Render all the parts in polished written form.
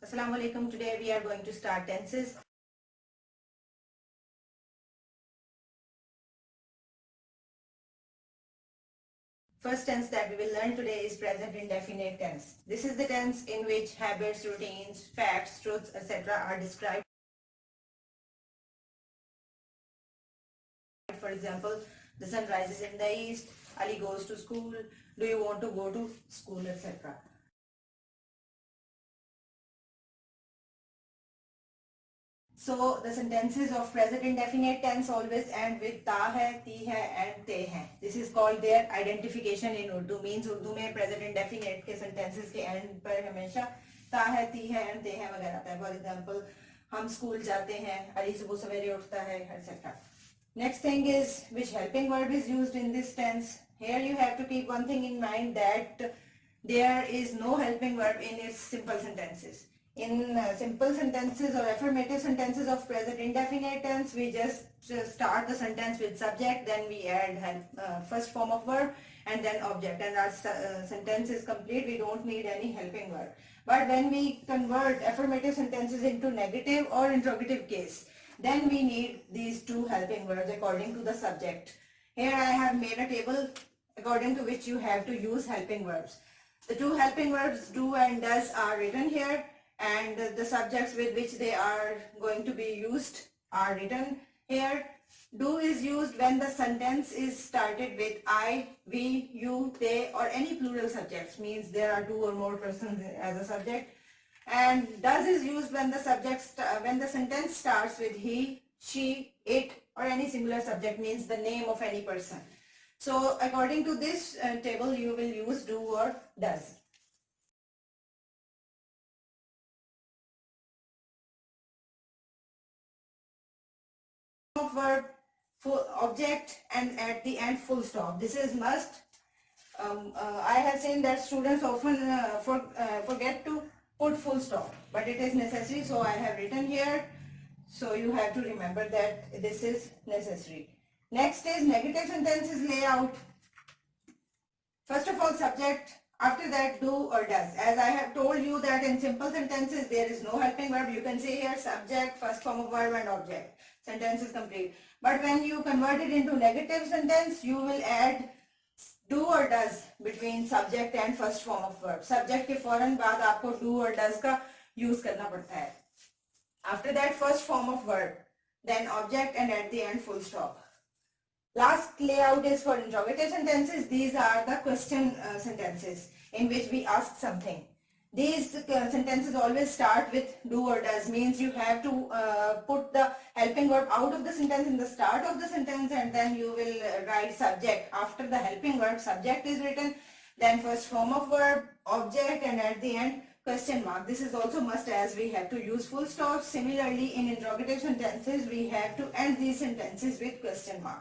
Assalamu alaikum. Today we are going to start tenses. First tense that we will learn today is present indefinite tense. This is the tense in which habits, routines, facts, truths, etc. are described. For example, the sun rises in the east, Ali goes to school, do you want to go to school, etc. So the sentences of present indefinite tense always end with ta hai, ti hai and te hai. This is called their identification in Urdu. Means Urdu में present indefinite के sentences के end पर हमेशा ta hai, ti hai and te hai वगैरह आता है. For example, हम school जाते हैं, अली सुबह सवेरे उठता है, etc. Next thing is which helping verb is used in this tense. Here you have to keep one thing in mind that there is no helping verb in its simple sentences. In simple sentences or affirmative sentences of present indefinite tense, we just start the sentence with subject, then we add first form of verb and then object, and our sentence is complete. We don't need any helping verb. But when we convert affirmative sentences into negative or interrogative case, then we need these two helping verbs according to the subject. Here I have made a table according to which you have to use helping verbs. The two helping verbs do and does are written here, and the subjects with which they are going to be used are written here. Do is used when the sentence is started with I, we, you, they or any plural subjects, means there are two or more persons as a subject. And does is used when the sentence starts with he, she, it or any singular subject, means the name of any person. So according to this table you will use do or does. Verb, full object and at the end full stop. This is must. I have seen that students often forget to put full stop, but it is necessary, so I have written here. So you have to remember that this is necessary. Next is negative sentences layout. First of all, subject. After that, do or does. As I have told you that in simple sentences there is no helping verb. You can say here subject, first form of verb and object. Sentence is complete. But when you convert it into negative sentence, you will add do or does between subject and first form of verb. Subject के फौरन बाद आपको do or does का use करना पड़ता है. After that, first form of verb, then object and at the end full stop. Last layout is for interrogative sentences. These are the question sentences in which we ask something. These sentences always start with do or does, means you have to put the helping verb out of the sentence in the start of the sentence, and then you will write subject. After the helping verb, subject is written, then first form of verb, object, and at the end question mark. This is also must, as we have to use full stop. Similarly, in interrogative sentences, we have to end these sentences with question mark.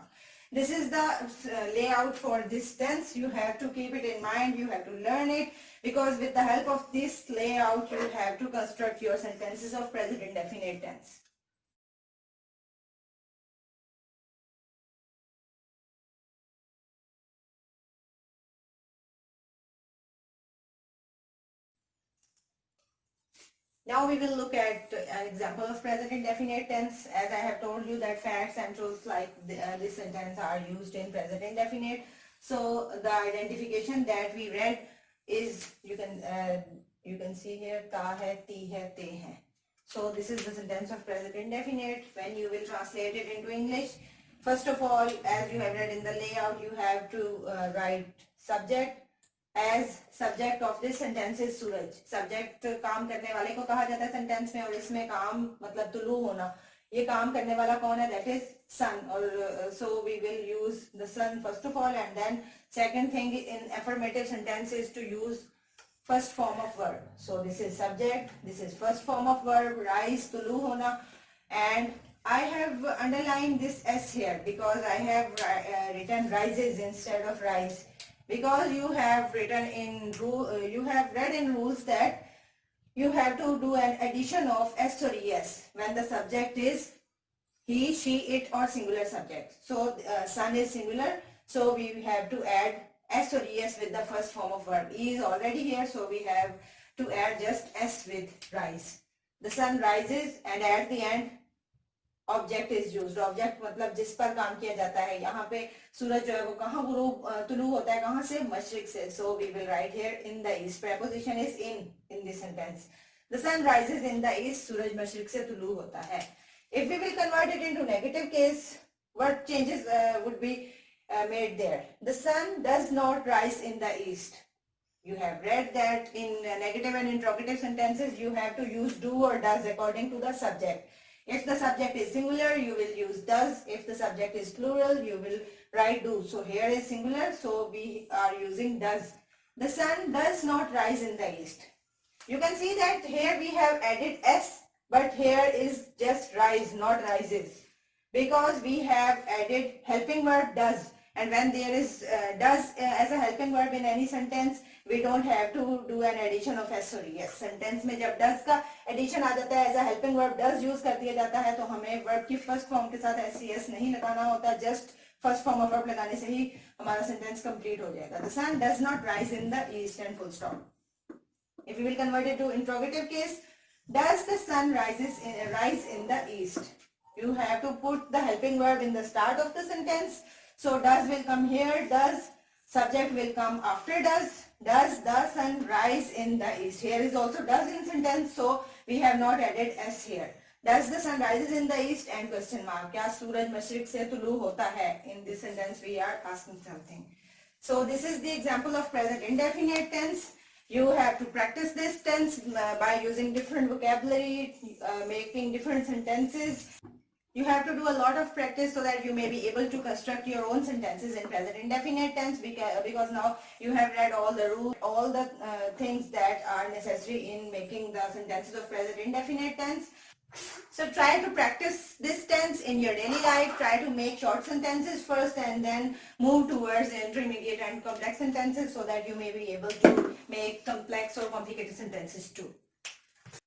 This is the layout for this tense. You have to keep it in mind. You have to learn it, because with the help of this layout, you have to construct your sentences of present indefinite tense. Now we will look at an example of present indefinite tense. As I have told you that facts and truths like this sentence are used in present indefinite. So the identification that we read is, you can see here ta hai, ti hai, te hai. So this is the sentence of present indefinite. When you will translate it into English, first of all, as you have read in the layout, you have to write subject. As subject of this sentence is Suraj. Subject काम करने वाले को कहा जाता है sentence में, और इसमें काम मतलब तुलू होना. ये काम करने वाला कौन है? That is sun. और so we will use the sun first of all, and then second thing in affirmative sentence is to use first form of verb. So this is subject, this is first form of verb, rise, tulu hona, and I have underlined this S here because I have written rises instead of rise, because you have written in you have read in rules that you have to do an addition of S or ES when the subject is he, she, it or singular subject. So sun is singular, so we have to add S or ES with the first form of verb. E is already here, so we have to add just s with rise. The sun rises and at the end object is used. Object मतलब जिस पर काम किया जाता है. यहाँ पे सूरज जो है वो कहाँ तुलू होता है, कहाँ से? मशरिक से. So we will write here in the east. Preposition is in this sentence. The sun rises in the east. सूरज मशरिक से तुलू होता है. If we will convert it into negative case, what changes would be made there? The sun does not rise in the east. You have read that in negative and interrogative sentences you have to use do or does according to the subject. If the subject is singular, you will use does. If the subject is plural, you will write do. So here is singular, so we are using does. The sun does not rise in the east. You can see that here we have added s, but here is just rise, not rises. Because we have added helping verb does. And when there is does as a helping verb in any sentence, we don't have to do an addition of s or es. Sentence में जब does का addition आ जाता है, as a helping verb does use कर दिया जाता है, तो हमें verb की first form के साथ s es नहीं लगाना होता. Just first form of verb लगाने से ही हमारा sentence complete हो जाएगा. The sun does not rise in the east and full stop. If we will convert it to interrogative case, does the sun rise in the east? You have to put the helping verb in the start of the sentence. So does will come here, does, subject will come after does the sun rise in the east? Here is also does in sentence, so we have not added s here. Does the sun rises in the east and question mark. क्या सूरज मशरिक से तुलू होता है? In this sentence we are asking something. So this is the example of present indefinite tense. You have to practice this tense by using different vocabulary, making different sentences. You have to do a lot of practice so that you may be able to construct your own sentences in present indefinite tense, because now you have read all the rules, all the things that are necessary in making the sentences of present indefinite tense. So try to practice this tense in your daily life. Try to make short sentences first and then move towards intermediate and complex sentences so that you may be able to make complex or complicated sentences too.